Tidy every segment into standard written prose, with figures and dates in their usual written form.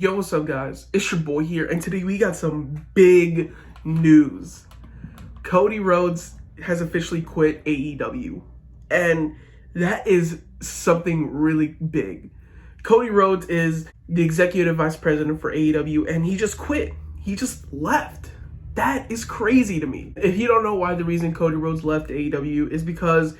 Yo, what's up, guys? It's your boy here, and today we got some big news. Cody Rhodes has officially quit AEW, and that is something really big. Cody Rhodes is the executive vice president for AEW, and he just quit. He just left. That is crazy to me. If you don't know why the reason Cody Rhodes left AEW is because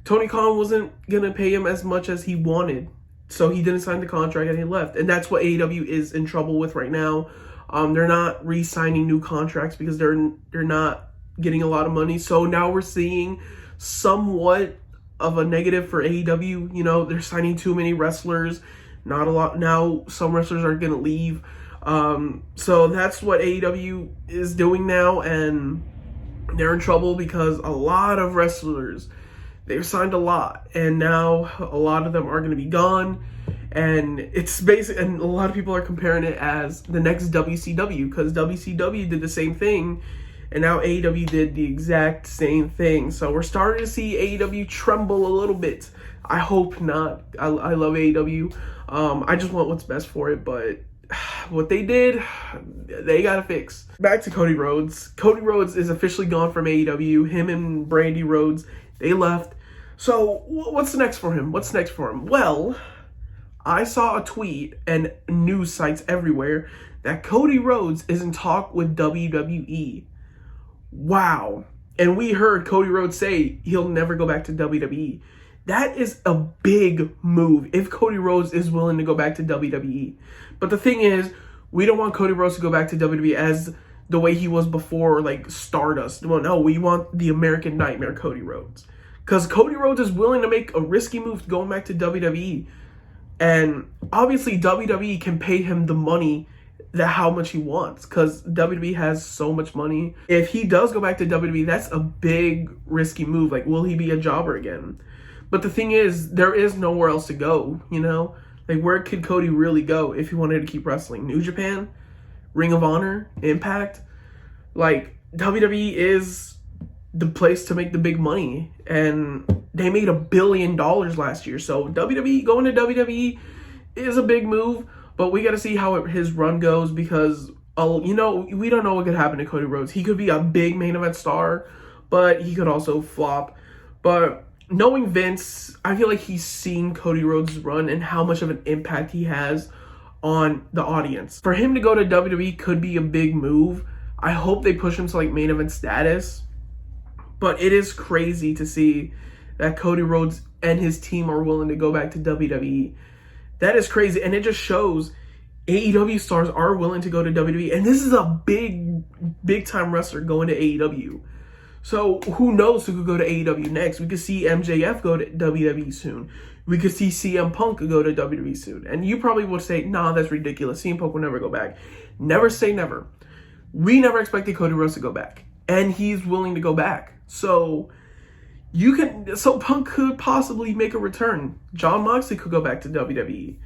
Tony Khan wasn't gonna pay him as much as he wanted. So he didn't sign the contract and he left. And that's what AEW is in trouble with right now. They're not re-signing new contracts because they're not getting a lot of money. So now we're seeing somewhat of a negative for AEW. You know, they're signing too many wrestlers. Not a lot. Now some wrestlers are going to leave. So that's what AEW is doing now. And they're in trouble because a lot of wrestlers, they've signed a lot, and now a lot of them are going to be gone. And it's basic, and a lot of people are comparing it as the next WCW, because WCW did the same thing, and now AEW did the exact same thing. So we're starting to see AEW tremble a little bit. I hope not. I love AEW. I just want what's best for it, but what they did, they gotta fix. Back to Cody Rhodes. Cody Rhodes is officially gone from AEW. Him and Brandy Rhodes, they left. So what's next for him? Well, I saw a tweet and news sites everywhere that Cody Rhodes is in talk with WWE. Wow. And we heard Cody Rhodes say he'll never go back to WWE. That is a big move if Cody Rhodes is willing to go back to WWE. But the thing is, we don't want Cody Rhodes to go back to WWE as the way he was before, like Stardust. Well, no, we want the American Nightmare Cody Rhodes. Because Cody Rhodes is willing to make a risky move going back to WWE. And obviously WWE can pay him the money, how much he wants. Because WWE has so much money. If he does go back to WWE, that's a big risky move. Like, will he be a jobber again? But the thing is, there is nowhere else to go, you know? Like, where could Cody really go if he wanted to keep wrestling? New Japan? Ring of Honor? Impact? Like, WWE is the place to make the big money, and they made $1 billion last year. So WWE, going to WWE is a big move, but we got to see how his run goes, because you know, we don't know what could happen to Cody Rhodes. He could be a big main event star, but he could also flop. But knowing Vince, I feel like he's seen Cody Rhodes' run and how much of an impact he has on the audience. For him to go to WWE could be a big move. I hope they push him to like main event status. But it is crazy to see that Cody Rhodes and his team are willing to go back to WWE. That is crazy. And it just shows AEW stars are willing to go to WWE. And this is a big time wrestler going to AEW. So who knows who could go to AEW next? We could see MJF go to WWE soon. We could see CM Punk go to WWE soon. And you probably would say, nah, that's ridiculous. CM Punk will never go back. Never say never. We never expected Cody Rhodes to go back. And he's willing to go back. So Punk could possibly make a return. Jon Moxley could go back to WWE.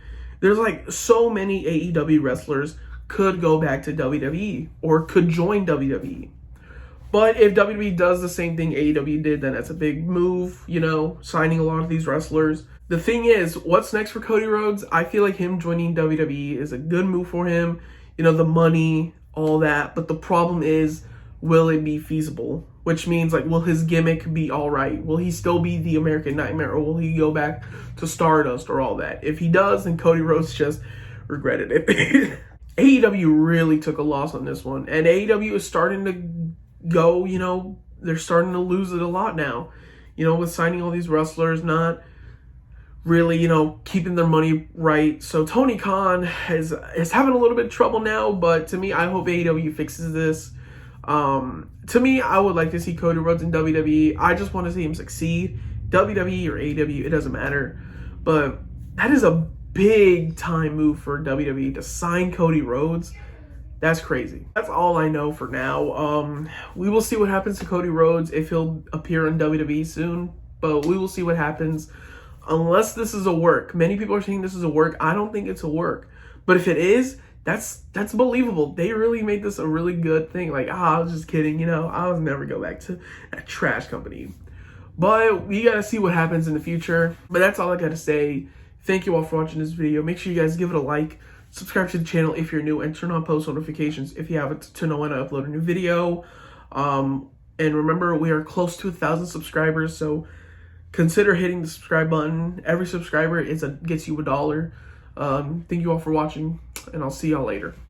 There's like so many AEW wrestlers could go back to WWE or could join WWE. But if WWE does the same thing AEW did, then that's a big move, you know, signing a lot of these wrestlers. The thing is, what's next for Cody Rhodes? I feel like him joining WWE is a good move for him. You know, the money, all that. But the problem is, will it be feasible? Which means, like, will his gimmick be all right? Will he still be the American Nightmare, or will he go back to Stardust or all that? If he does, then Cody Rhodes just regretted it. AEW really took a loss on this one. And AEW is starting to go, you know, they're starting to lose it a lot now. You know, with signing all these wrestlers, not really, you know, keeping their money right. So Tony Khan is having a little bit of trouble now, but to me, I hope AEW fixes this. To me, I would like to see Cody Rhodes in WWE. I just want to see him succeed. WWE or AEW, it doesn't matter. But that is a big time move for WWE to sign Cody Rhodes. That's crazy. That's all I know for now. We will see what happens to Cody Rhodes, if he'll appear in WWE soon. But we will see what happens. Unless this is a work. Many people are saying this is a work. I don't think it's a work. But if it is, that's believable. They really made this a really good thing. Like, I was just kidding, you know. I would never go back to that trash company. But we gotta see what happens in the future. But that's all I gotta say. Thank you all for watching this video. Make sure you guys give it a like. subscribe to the channel if you're new, and turn on post notifications if you haven't to know when I upload a new video. And remember, we are close to 1,000 subscribers, so consider hitting the subscribe button. Every subscriber gets you $1. Thank you all for watching, and I'll see y'all later.